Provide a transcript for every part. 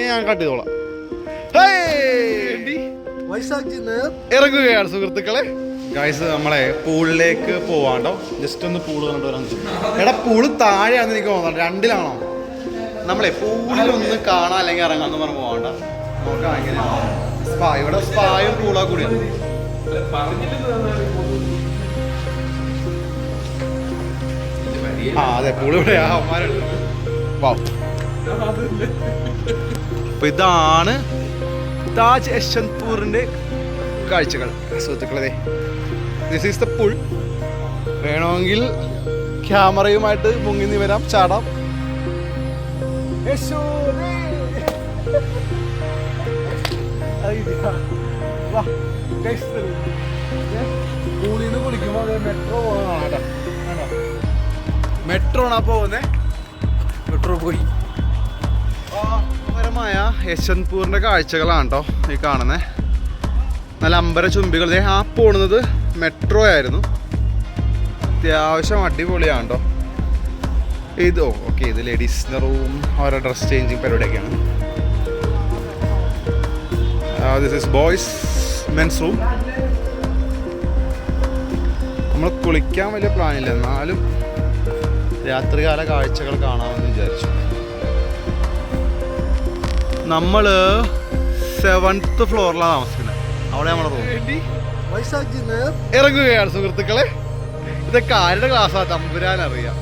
ഞാൻ കട്ടിയോളാം. ഇറങ്ങുകയാണ് സുഹൃത്തുക്കളെ. ഗൈസ് നമ്മളെ പൂളിലേക്ക് പോവാണ്ടോ, ജസ്റ്റ് ഒന്ന് പൂള് കണ്ടു വരാൻ. എടാ പൂള് താഴെയാണെന്ന് എനിക്ക് തോന്നുന്നു, രണ്ടിലാണോ? നമ്മളെ പൂളിലൊന്ന് കാണാൻ അല്ലെങ്കിൽ ഇറങ്ങാന്ന് പറഞ്ഞ് പോവാണ്ട. നോക്കാം എങ്ങനെയാണ് സ്പാ. ഇവിടെ സ്പായും പൂളാ കൂടിയാണ്. ആ അതെ, പൂള് ഇവിടെ അവന്മാരുണ്ട്. അപ്പൊ ഇതാണ് താജ് യശ്വന്ത്പൂറിന്റെ കാഴ്ചകൾ സുഹൃത്തുക്കളെ. This is the pool. വേണമെങ്കിൽ ക്യാമറയുമായിട്ട് മുങ്ങി വരാം, ചാടാം. പൂളിന്ന് കുളിക്കുമ്പോ മെട്രോ പോകാനാണ്. മെട്രോ ആണോ പോകുന്നേ? മെട്രോ പോയി. പരമായ യശ്വന്ത്പൂറിന്റെ കാഴ്ചകളാണ് കേട്ടോ ഈ കാണുന്നത്. നല്ല അമ്പര ചുംബികൾ. ആ പോണത് മെട്രോ ആയിരുന്നു. അത്യാവശ്യം അടിപൊളിയാണ് കേട്ടോ ഇത്. ഓക്കെ, ഇത് ലേഡീസിൻ്റെ റൂം, ഓരോ ഡ്രസ് ചേഞ്ചിങ് പരിപാടിയൊക്കെയാണ്. This is boys mens room. നമ്മൾ കുളിക്കാൻ വലിയ പ്ലാനില്ല, എന്നാലും രാത്രികാല കാഴ്ചകൾ കാണാമെന്ന് വിചാരിച്ചു. നമ്മൾ 7th ഫ്ലോറിലാണ് താമസിക്കുന്നത്. അവിടെ നമ്മുടെ റൂം. ഇറങ്ങുകയാണ് സുഹൃത്തുക്കളെ. ഇതൊക്കെ ആരുടെ ക്ലാസ്സാ തമ്പുരാനറിയാം.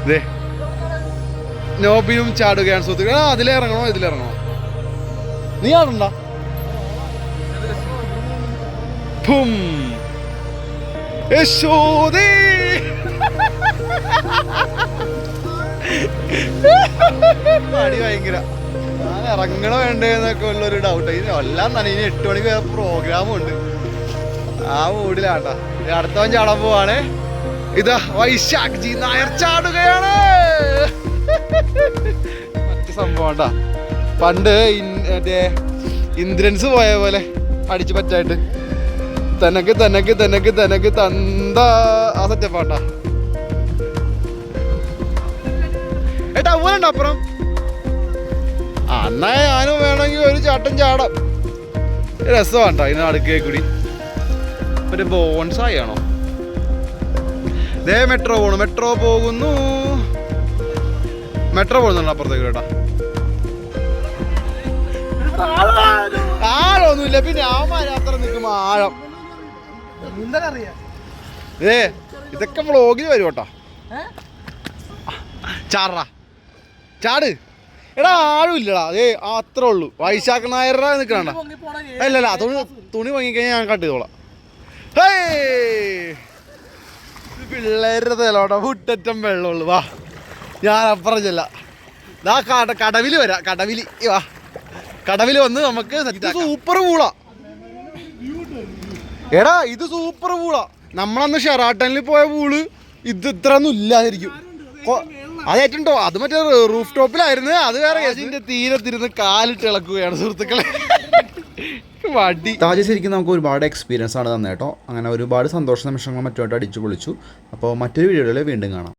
ഇതേ നോബിയും ചാടുകയാണ് സുഹൃത്തുക്കളെ. അതിലിറങ്ങണോ ഇതിലിറങ്ങണോ? നീ ആടണ്ട. അടി ഭയങ്കര. ഞാൻ ഇറങ്ങണോ വേണ്ടേന്നൊക്കെ ഉള്ളൊരു ഡൗട്ട്. എല്ലാം തന്നെ. ഇനി 8 മണിക്ക് വേറെ പ്രോഗ്രാമും ഉണ്ട്. ആ മൂഡിലാട്ടാ. അടുത്തവൻ ചാടാൻ പോവാണ്. ഇതാ വൈശാഖ് ജി നായർ ചാടുകയാണ്. മറ്റു സംഭവം പണ്ട് മറ്റേ ഇന്ദ്രൻസ് പോയ പോലെ അടിച്ചു പറ്റായിട്ട് തനക്ക് തനക്ക് തനക്ക് തനക്ക് തന്ത ആ സെറ്റപ്പാട്ടാ. ഏട്ടാ ഊരുണ്ടോ അപ്പുറം? എന്നാ ഞാനും വേണമെങ്കിൽ ഒരു ചാട്ടം ചാടാം. രസമാട്ടോ ഇതിന് അടുക്കേ കൂടി. ഒരു ബോൺസായി ആണോ? ദേ മെട്രോ പോണു. മെട്രോ പോകുന്നു. മെട്രോ പോകുന്നുണ്ടോ അപ്പുറത്തേക്ക്? കേട്ടാ ആഴമൊന്നുമില്ല. പിന്നെ അത്ര നിൽക്കുമ്പോ ആഴം ഇതൊക്കെ വ്ളോഗിൽ വരും കേട്ടോ. ചാടാ ചാട്. എടാ ആഴും ഇല്ലടാ. അത്രേ ഉള്ളൂ. വൈശാഖ് നായരുടെ നിൽക്കണ. അല്ലല്ല, തുണി വാങ്ങിക്കഴിഞ്ഞാൽ ഞാൻ കട്ട് ചെയ്തോളാം. പിള്ളേരുടെ തലോടാ. മുട്ടറ്റം വെള്ളമുള്ളു. വാ, ഞാൻ അപ്പുറം ചെല്ല. കടവില് വരാം. വാ, കടവില് വന്ന് നമുക്ക് സൂപ്പർ പൂളാ. എടാ ഇത് സൂപ്പർ പൂളാ. നമ്മളന്ന് ഷെറാട്ടനിൽ പോയ പൂള് ഇത് ഇത്ര ഒന്നും ഇല്ലാതിരിക്കും. അതേറ്റുണ്ടോ? അത് മറ്റേ റൂഫ് ടോപ്പിലായിരുന്നു. അത് വേറെ. അതിന്റെ തീരത്തിരുന്ന് കാലിട്ട് ഇളക്കുകയാണ് സുഹൃത്തുക്കളെ. വടി താജ് ശരിക്കും നമുക്ക് ഒരുപാട് എക്സ്പീരിയൻസ് ആണ് തന്നെ കേട്ടോ. അങ്ങനെ ഒരുപാട് സന്തോഷ നിമിഷങ്ങൾ മറ്റുമായിട്ട് അടിച്ചു പൊളിച്ചു. അപ്പോൾ മറ്റൊരു വീഡിയോയിൽ വീണ്ടും കാണാം.